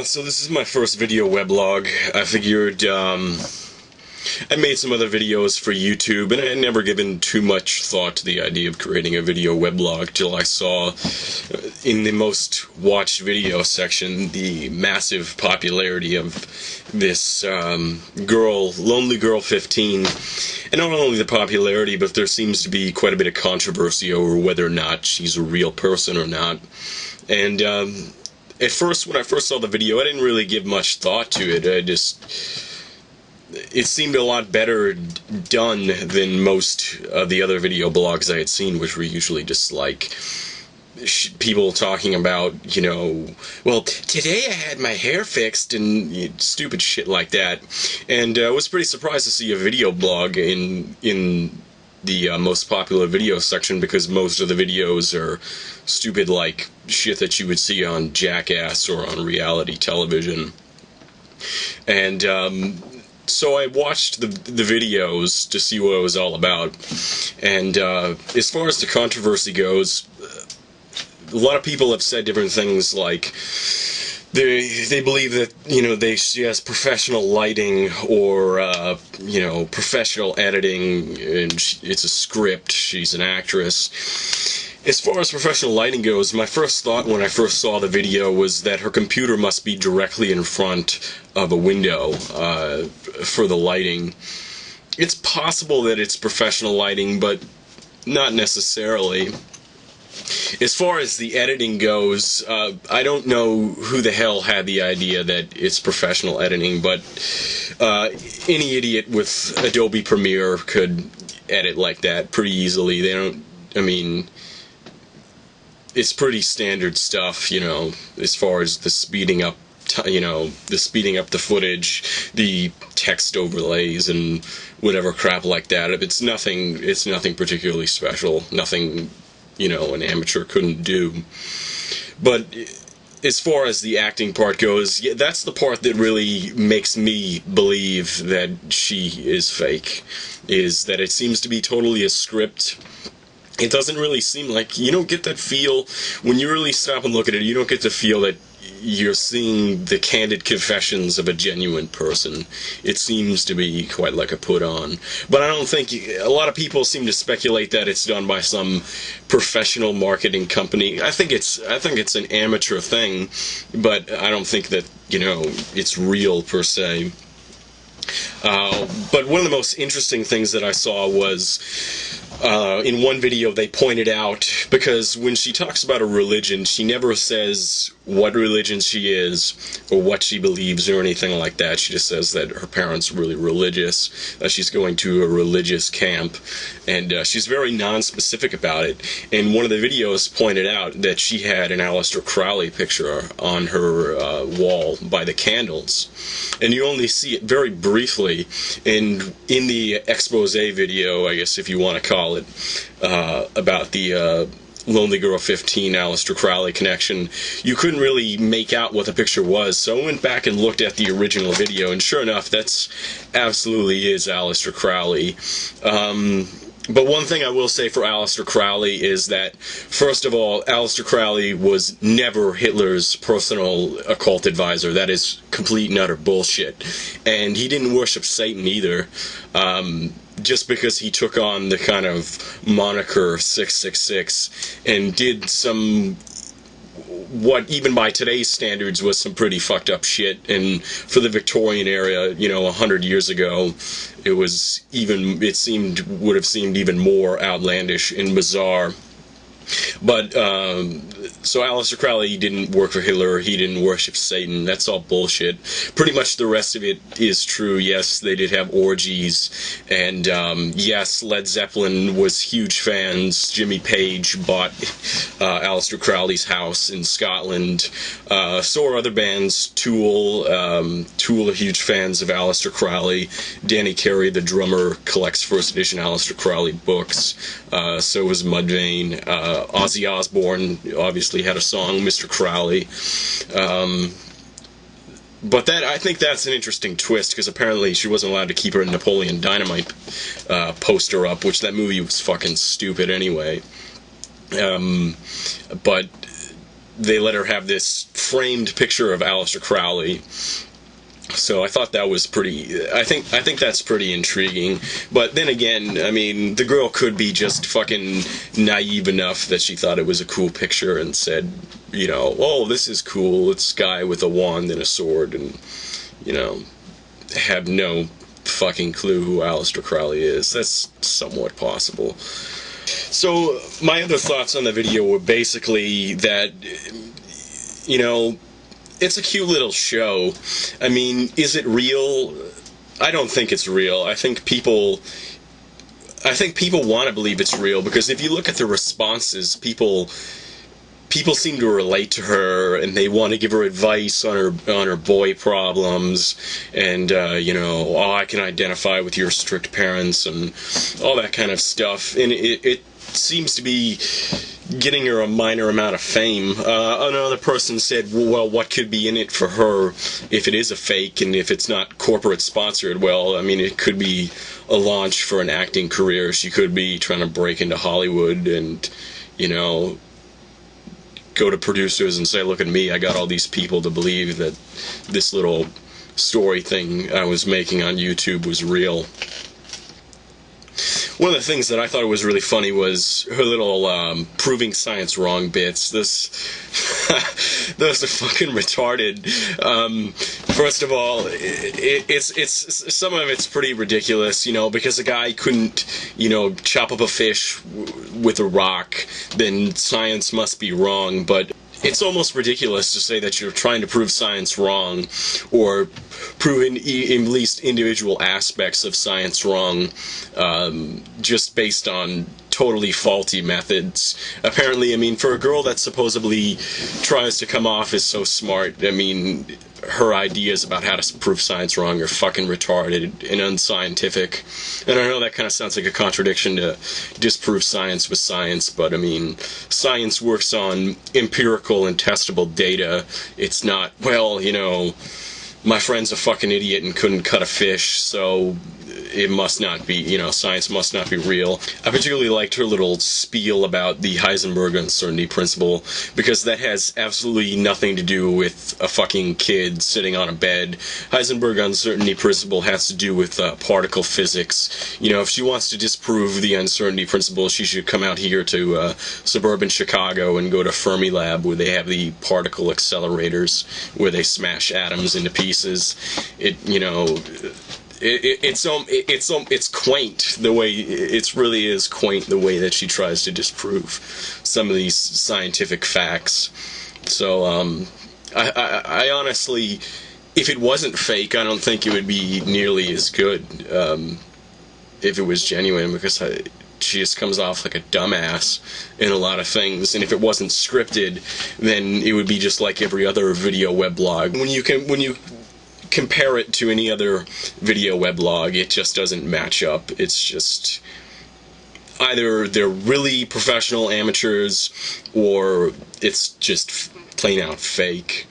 So this is my first video weblog. I figured, I made some other videos for YouTube, and I had never given too much thought to the idea of creating a video weblog till I saw in the most watched video section the massive popularity of this girl, Lonelygirl15. And not only the popularity, but there seems to be quite a bit of controversy over whether or not she's a real person or not. And at first, when I first saw the video, I didn't really give much thought to it. It seemed a lot better done than most of the other video blogs I had seen, which were usually just like people talking about, you know, well, today I had my hair fixed and stupid shit like that. And I was pretty surprised to see a video blog in the most popular video section, because most of the videos are stupid like shit that you would see on Jackass or on reality television. And so I watched the videos to see what it was all about. And as far as the controversy goes, a lot of people have said different things, like they believe that, you know, she has professional lighting or you know, professional editing, and it's a script, she's an actress. As far as professional lighting goes, my first thought when I first saw the video was that her computer must be directly in front of a window for the lighting. It's possible that it's professional lighting, but not necessarily. As far as the editing goes, I don't know who the hell had the idea that it's professional editing, but any idiot with Adobe Premiere could edit like that pretty easily. They don't, I mean, it's pretty standard stuff, you know, as far as the speeding up, you know, the speeding up the footage, the text overlays, and whatever crap like that. It's nothing particularly special, nothing, you know, an amateur couldn't do. But as far as the acting part goes, yeah, that's the part that really makes me believe that she is fake, is that it seems to be totally a script. It doesn't really seem like, you don't get that feel, when you really stop and look at it, you don't get the feel that you're seeing the candid confessions of a genuine person. It seems to be quite like a put-on. But I don't think, a lot of people seem to speculate that it's done by some professional marketing company. I think it's an amateur thing, but I don't think that, you know, it's real per se. But one of the most interesting things that I saw was, in one video they pointed out, because when she talks about a religion, she never says what religion she is or what she believes or anything like that. She just says that her parents are really religious, that she's going to a religious camp, and she's very non-specific about it. And one of the videos pointed out that she had an Aleister Crowley picture on her wall by the candles, and you only see it very briefly in the expose video, I guess if you want to call it, about the Lonelygirl15 Aleister Crowley connection. You couldn't really make out what the picture was, so I went back and looked at the original video, and sure enough, that's absolutely is Aleister Crowley. But one thing I will say for Aleister Crowley is that, first of all, Aleister Crowley was never Hitler's personal occult advisor. That is complete and utter bullshit. And he didn't worship Satan either. Just because he took on the kind of moniker 666 and did some, what even by today's standards was some pretty fucked up shit, and for the Victorian era, you know, 100 years ago, it was even, would have seemed even more outlandish and bizarre. But, so Aleister Crowley didn't work for Hitler, he didn't worship Satan, that's all bullshit. Pretty much the rest of it is true. Yes, they did have orgies, and yes, Led Zeppelin was huge fans. Jimmy Page bought Aleister Crowley's house in Scotland. So are other bands. Tool are huge fans of Aleister Crowley. Danny Carey, the drummer, collects first edition Aleister Crowley books. So was Mudvayne. Ozzy Osbourne obviously had a song, Mr. Crowley. But I think that's an interesting twist, because apparently she wasn't allowed to keep her Napoleon Dynamite poster up, which that movie was fucking stupid anyway. But they let her have this framed picture of Aleister Crowley. So I thought that was pretty. I think that's pretty intriguing. But then again, I mean, the girl could be just fucking naive enough that she thought it was a cool picture and said, you know, oh, this is cool. It's a guy with a wand and a sword, and you know, have no fucking clue who Aleister Crowley is. That's somewhat possible. So my other thoughts on the video were basically that, you know, it's a cute little show. I mean, is it real? I don't think it's real. I think people want to believe it's real, because if you look at the responses, people seem to relate to her, and they want to give her advice on her boy problems, and you know, oh, I can identify with your strict parents and all that kind of stuff. And it seems to be getting her a minor amount of fame. Another person said, well, what could be in it for her if it is a fake and if it's not corporate sponsored? Well, I mean, it could be a launch for an acting career. She could be trying to break into Hollywood and, you know, go to producers and say, look at me, I got all these people to believe that this little story thing I was making on YouTube was real. One of the things that I thought was really funny was her little proving science wrong bits. Those are fucking retarded. First of all, it's some of it's pretty ridiculous, you know, because a guy couldn't, you know, chop up a fish with a rock, then science must be wrong. But it's almost ridiculous to say that you're trying to prove science wrong, or prove in at least individual aspects of science wrong, just based on totally faulty methods. Apparently, I mean, for a girl that supposedly tries to come off as so smart, I mean, her ideas about how to prove science wrong are fucking retarded and unscientific. And I know that kind of sounds like a contradiction to disprove science with science, but I mean, science works on empirical and testable data. It's not, well, you know, my friend's a fucking idiot and couldn't cut a fish, so it must not be, you know, science must not be real. I particularly liked her little spiel about the Heisenberg uncertainty principle, because that has absolutely nothing to do with a fucking kid sitting on a bed. Heisenberg uncertainty principle has to do with particle physics. You know, if she wants to disprove the uncertainty principle, she should come out here to suburban Chicago and go to Fermilab, where they have the particle accelerators, where they smash atoms into pieces. You know, it's quaint the way it really is quaint the way that she tries to disprove some of these scientific facts. So I honestly, if it wasn't fake, I don't think it would be nearly as good if it was genuine, because she just comes off like a dumbass in a lot of things. And if it wasn't scripted, then it would be just like every other video weblog. When you compare it to any other video weblog, it just doesn't match up. It's just either they're really professional amateurs, or it's just plain out fake.